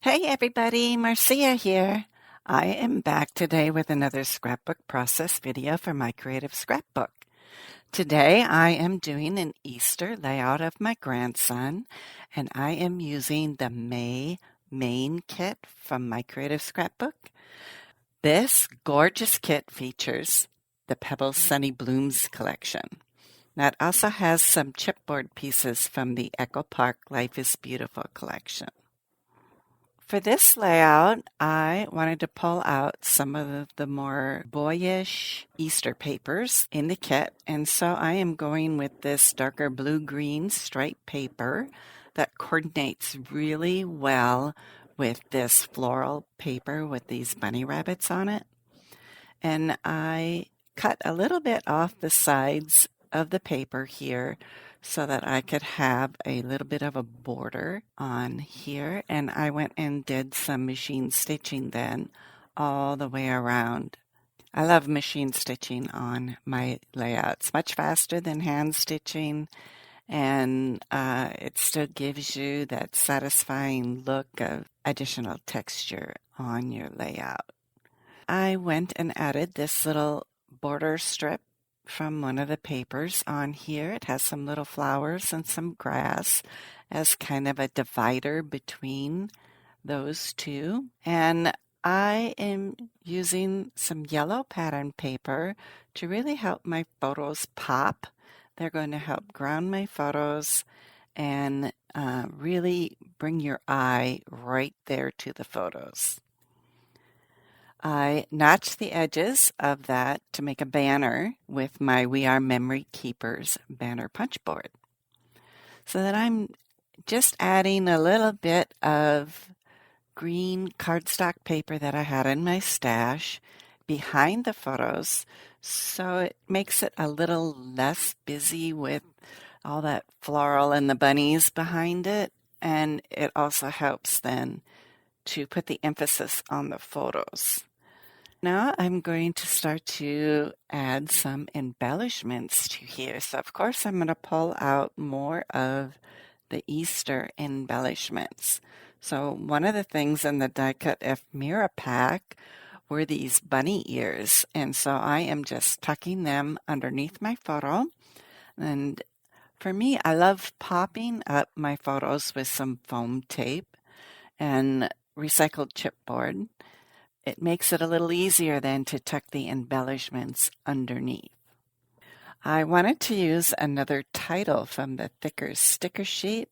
Hey everybody, Marcia here. I am back today with another scrapbook process video for my creative scrapbook. Today I am doing an Easter layout of my grandson, and I am using the May main kit from my creative scrapbook. This gorgeous kit features the Pebbles Sunny Blooms collection. That also has some chipboard pieces from the Echo Park Life is Beautiful collection. For this layout, I wanted to pull out some of the more boyish Easter papers in the kit, and so I am going with this darker blue-green striped paper that coordinates really well with this floral paper with these bunny rabbits on it. And I cut a little bit off the sides of the paper here so that I could have a little bit of a border on here. And I went and did some machine stitching then all the way around. I love machine stitching on my layouts, much faster than hand stitching. And it still gives you that satisfying look of additional texture on your layout. I went and added this little border strip from one of the papers on here. It has some little flowers and some grass as kind of a divider between those two. And I am using some yellow pattern paper to really help my photos pop. They're going to help ground my photos and really bring your eye right there to the photos. I notched the edges of that to make a banner with my We Are Memory Keepers banner punch board. So that I'm just adding a little bit of green cardstock paper that I had in my stash behind the photos, so it makes it a little less busy with all that floral and the bunnies behind it, and it also helps then to put the emphasis on the photos. Now I'm going to start to add some embellishments to here. So of course I'm going to pull out more of the Easter embellishments. So one of the things in the die cut ephemera pack were these bunny ears. And so I am just tucking them underneath my photo. And for me, I love popping up my photos with some foam tape and recycled chipboard. It makes it a little easier then to tuck the embellishments underneath. I wanted to use another title from the thicker sticker sheet,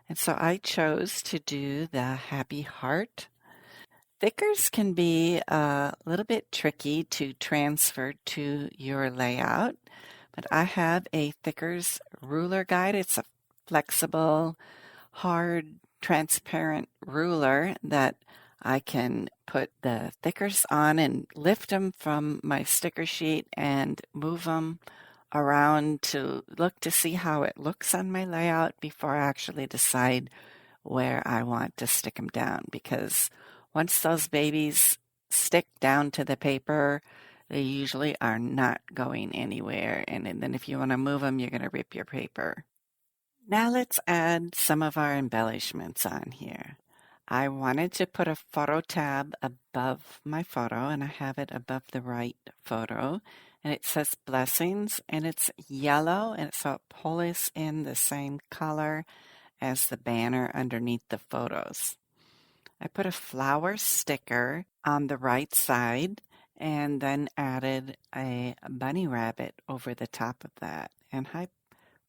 and so I chose to do the Happy Heart. Thickers can be a little bit tricky to transfer to your layout, but I have a Thickers ruler guide. It's a flexible, hard, transparent ruler that I can put the thickers on and lift them from my sticker sheet and move them around to look to see how it looks on my layout before I actually decide where I want to stick them down. Because once those babies stick down to the paper, they usually are not going anywhere. And then if you want to move them, you're going to rip your paper. Now let's add some of our embellishments on here. I wanted to put a photo tab above my photo, and I have it above the right photo, and it says blessings, and it's yellow, and so it pulls in the same color as the banner underneath the photos. I put a flower sticker on the right side and then added a bunny rabbit over the top of that, and I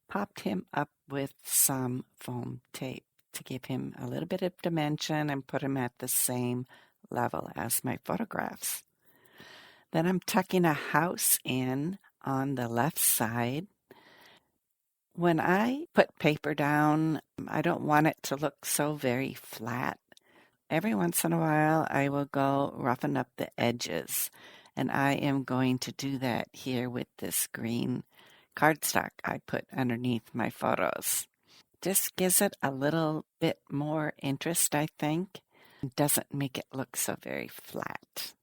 popped him up with some foam tape to give him a little bit of dimension and put him at the same level as my photographs. Then I'm tucking a house in on the left side. When I put paper down, I don't want it to look so very flat. Every once in a while, I will go roughen up the edges, and I am going to do that here with this green cardstock I put underneath my photos. Just gives it a little bit more interest, I think. It doesn't make it look so very flat.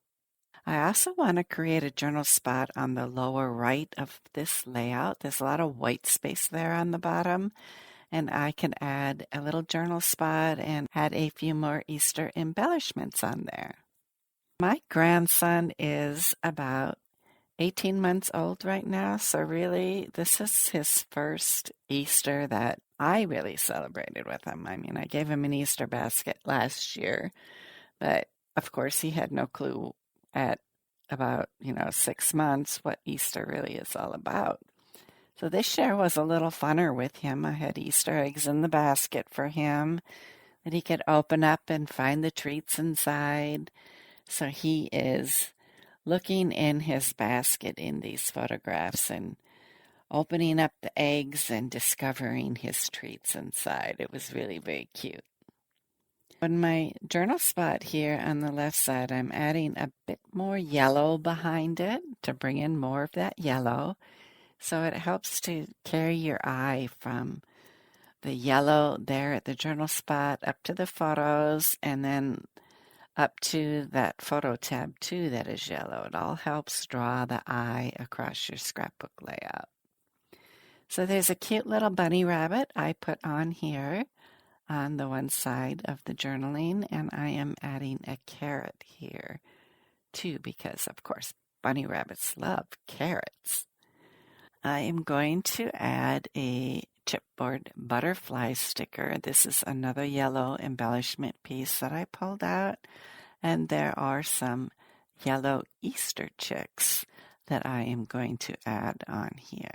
I also want to create a journal spot on the lower right of this layout. There's a lot of white space there on the bottom, and I can add a little journal spot and add a few more Easter embellishments on there. My grandson is about 18 months old right now, so really this is his first Easter that I really celebrated with him. I mean, I gave him an Easter basket last year, but of course he had no clue at about, 6 months what Easter really is all about. So this year was a little funner with him. I had Easter eggs in the basket for him that he could open up and find the treats inside. So he is looking in his basket in these photographs and opening up the eggs and discovering his treats inside. It was really very cute. On my journal spot here on the left side, I'm adding a bit more yellow behind it to bring in more of that yellow. So it helps to carry your eye from the yellow there at the journal spot up to the photos and then up to that photo tab too that is yellow. It all helps draw the eye across your scrapbook layout. So there's a cute little bunny rabbit I put on here on the one side of the journaling, and I am adding a carrot here too because, of course, bunny rabbits love carrots. I am going to add a chipboard butterfly sticker. This is another yellow embellishment piece that I pulled out, and there are some yellow Easter chicks that I am going to add on here.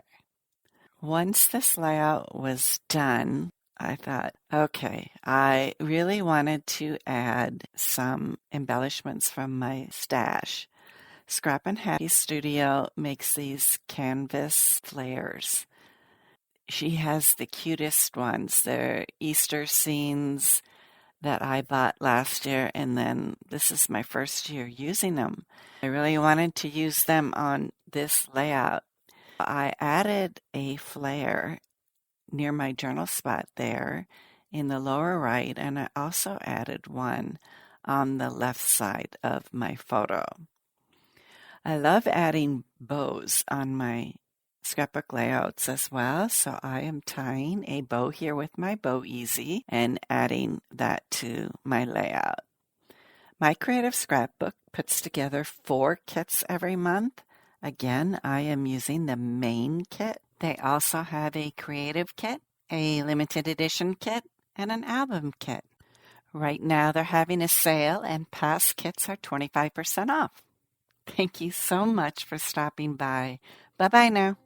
Once this layout was done, I thought, okay, I really wanted to add some embellishments from my stash. Scrap and Happy Studio makes these canvas flares. She has the cutest ones. They're Easter scenes that I bought last year, and then this is my first year using them. I really wanted to use them on this layout. I added a flare near my journal spot there in the lower right, and I also added one on the left side of my photo. I love adding bows on my scrapbook layouts as well, so I am tying a bow here with my Bow Easy and adding that to my layout. My Creative Scrapbook puts together 4 kits every month. Again, I am using the main kit. They also have a creative kit, a limited edition kit, and an album kit. Right now they're having a sale and past kits are 25% off. Thank you so much for stopping by. Bye-bye now.